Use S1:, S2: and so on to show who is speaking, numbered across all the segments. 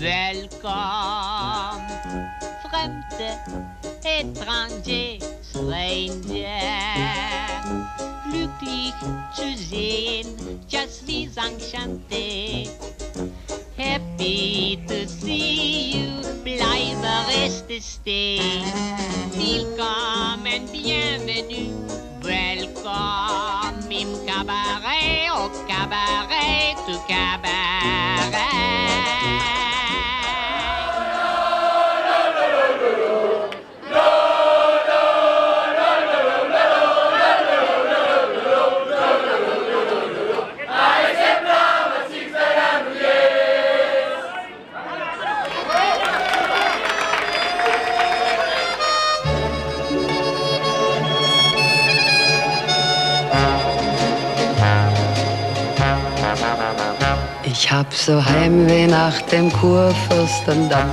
S1: Welcome, fremde, étranger, stranger. Glücklich zu sehen, just les enchantés. Happy to see you, bleibe, reste, stay. Willkommen, bienvenue, welcome im Cabaret, au Cabaret, du Cabaret.
S2: Ich hab so Heimweh nach dem Kurfürstendamm.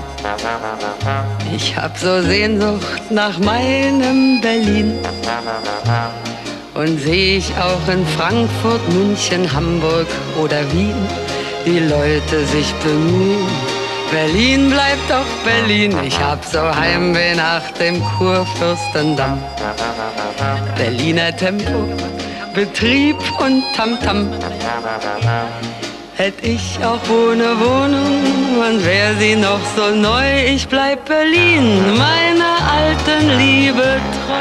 S2: Ich hab so Sehnsucht nach meinem Berlin. Und seh ich auch in Frankfurt, München, Hamburg oder Wien die Leute sich bemühen. Berlin bleibt doch Berlin. Ich hab so Heimweh nach dem Kurfürstendamm. Berliner Tempo, Betrieb und Tamtam. Hätt ich auch ohne Wohnung, wann wär sie noch so neu? Ich bleib Berlin, meiner alten Liebe treu.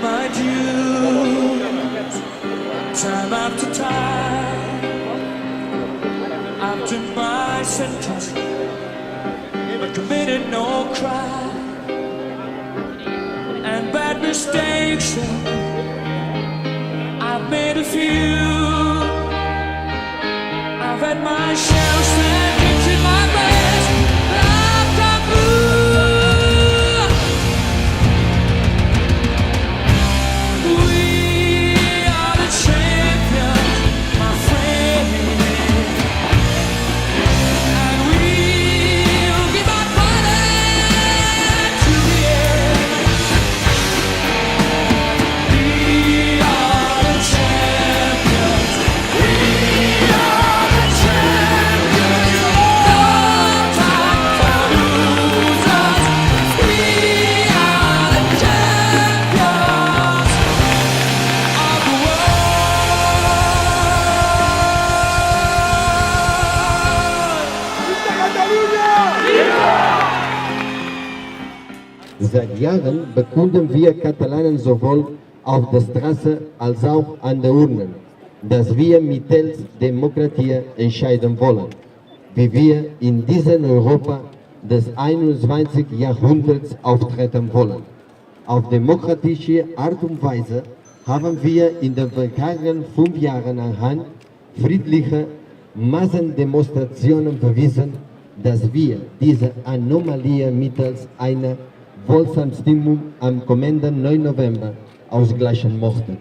S3: My dues, time after time, after my sentence, I committed no crime and bad mistakes. I've made a few. I've had my share of sentence in my best lifetime blue.
S4: Champions. Jahren bekunden wir Katalanen sowohl auf der Straße als auch an den Urnen, dass wir mittels Demokratie entscheiden wollen, wie wir in diesem Europa des 21. Jahrhunderts auftreten wollen. Auf demokratische Art und Weise haben wir in den vergangenen 5 Jahren anhand friedlicher Massendemonstrationen bewiesen, dass wir diese Anomalie mittels einer Volksabstimmung am kommenden 9. November ausgleichen möchten.